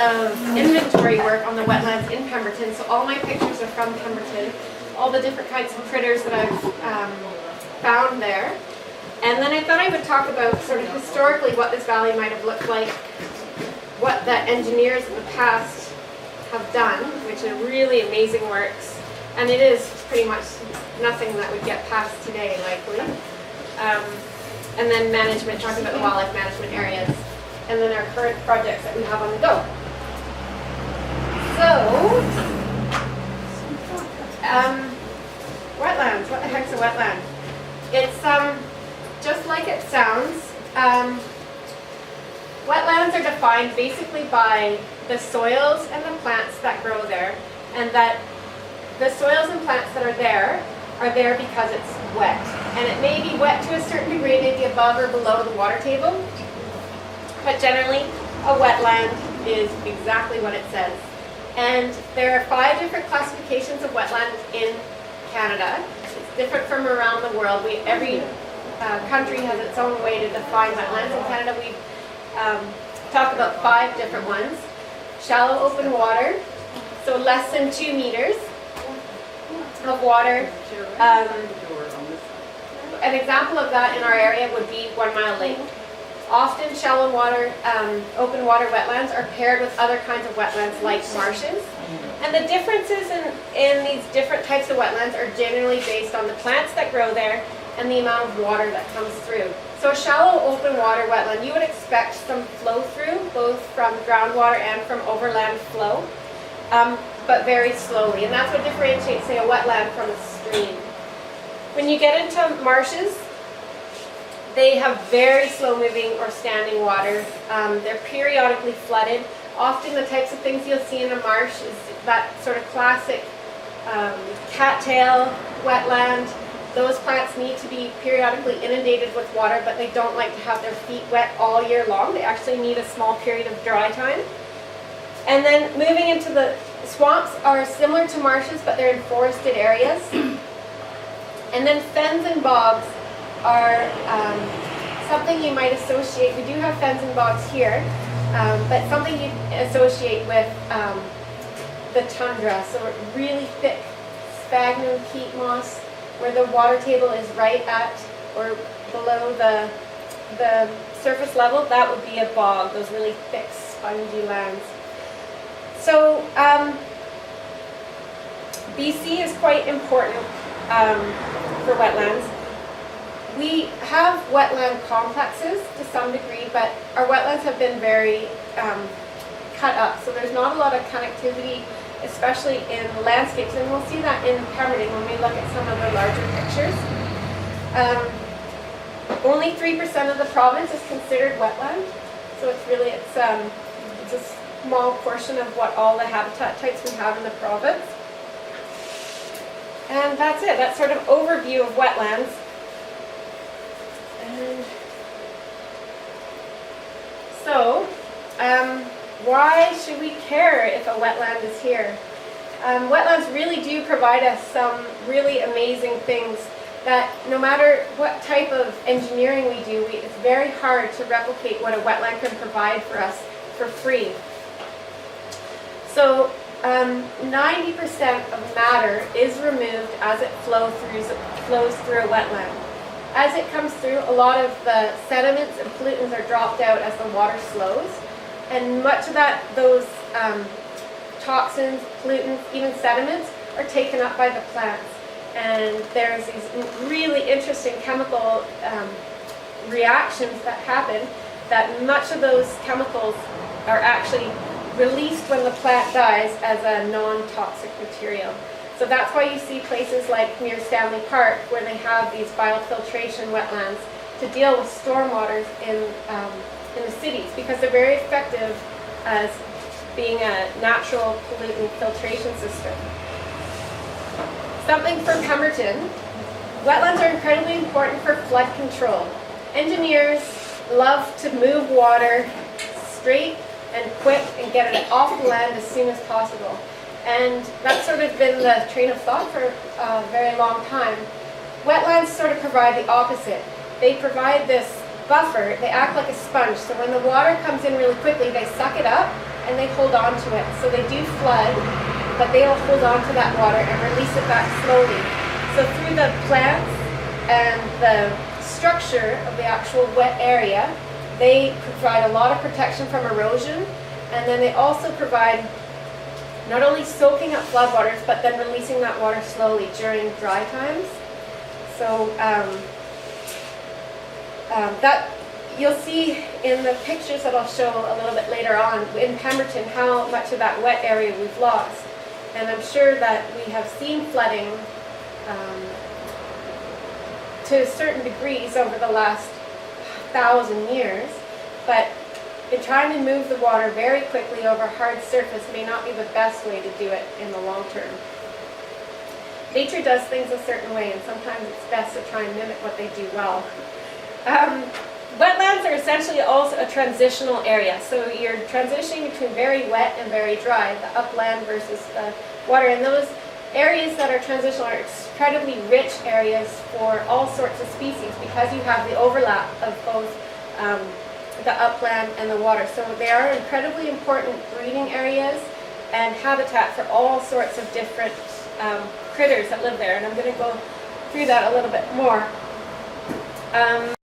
of inventory work on the wetlands in Pemberton. So all my pictures are from Pemberton, all the different kinds of critters that I've found there. And then I thought I would talk about sort of historically what this valley might have looked like, what the engineers of the past have done, which are really amazing works. And it is pretty much nothing that would get past today, likely. And then management, talking about the wildlife management areas. And then our current projects that we have on the go. So, wetlands, what the heck's a wetland? It's just like it sounds. Wetlands are defined basically by the soils and the plants that grow there, and that the soils and plants that are there because it's wet. And it may be wet to a certain degree, maybe above or below the water table, but generally a wetland is exactly what it says. And there are 5 different classifications of wetlands in Canada. It's different from around the world. Every country has its own way to define wetlands. In Canada, we talk about 5 different ones. Shallow open water, so less than 2 meters of water. An example of that in our area would be 1 Mile Lake. Often shallow water, open water wetlands are paired with other kinds of wetlands like marshes. And the differences in these different types of wetlands are generally based on the plants that grow there and the amount of water that comes through. So a shallow open water wetland, you would expect some flow through, both from groundwater and from overland flow, but very slowly. And that's what differentiates, say, a wetland from a stream. When you get into marshes, they have very slow moving or standing water. They're periodically flooded. Often the types of things you'll see in a marsh is that sort of classic cattail wetland. Those plants need to be periodically inundated with water, but they don't like to have their feet wet all year long. They actually need a small period of dry time. And then moving into the swamps are similar to marshes, but they're in forested areas. And then fens and bogs are something you might associate. We do have fens and bogs here, but something you associate with the tundra. So really thick sphagnum peat moss, where the water table is right at or below the surface level. That would be a bog, those really thick spongy lands. So BC is quite important for wetlands. We have wetland complexes to some degree, but our wetlands have been very cut up. So there's not a lot of connectivity, especially in landscapes. And we'll see that in Pemberton when we look at some of the larger pictures. Only 3% of the province is considered wetland. So it's a small portion of what all the habitat types we have in the province. And that's it. That's sort of overview of wetlands. And so, why should we care if a wetland is here? Wetlands really do provide us some really amazing things that no matter what type of engineering we do, it's very hard to replicate what a wetland can provide for us for free. So 90% of matter is removed as it flows through a wetland. As it comes through, a lot of the sediments and pollutants are dropped out as the water slows. And much of those toxins, pollutants, even sediments, are taken up by the plants. And there's these really interesting chemical reactions that happen, that much of those chemicals are actually released when the plant dies as a non-toxic material. So that's why you see places like near Stanley Park where they have these biofiltration wetlands to deal with stormwaters in the cities, because they're very effective as being a natural pollutant filtration system. Something from Pemberton. Wetlands are incredibly important for flood control. Engineers love to move water straight and quick and get it off the land as soon as possible. And that's sort of been the train of thought for a very long time. Wetlands sort of provide the opposite. They provide this buffer. They act like a sponge. So when the water comes in really quickly, they suck it up and they hold on to it. So they do flood, but they'll hold on to that water and release it back slowly. So through the plants and the structure of the actual wet area, they provide a lot of protection from erosion, and then they also provide not only soaking up floodwaters, but then releasing that water slowly during dry times. So that you'll see in the pictures that I'll show a little bit later on in Pemberton how much of that wet area we've lost. And I'm sure that we have seen flooding to certain degrees over the last 1,000 years, but in trying to move the water very quickly over hard surface may not be the best way to do it in the long term. Nature does things a certain way, and sometimes it's best to try and mimic what they do well. Wetlands are essentially also a transitional area, so you're transitioning between very wet and very dry, the upland versus the water, and those areas that are transitional are incredibly rich areas for all sorts of species because you have the overlap of both the upland and the water. So they are incredibly important breeding areas and habitat for all sorts of different critters that live there, and I'm going to go through that a little bit more.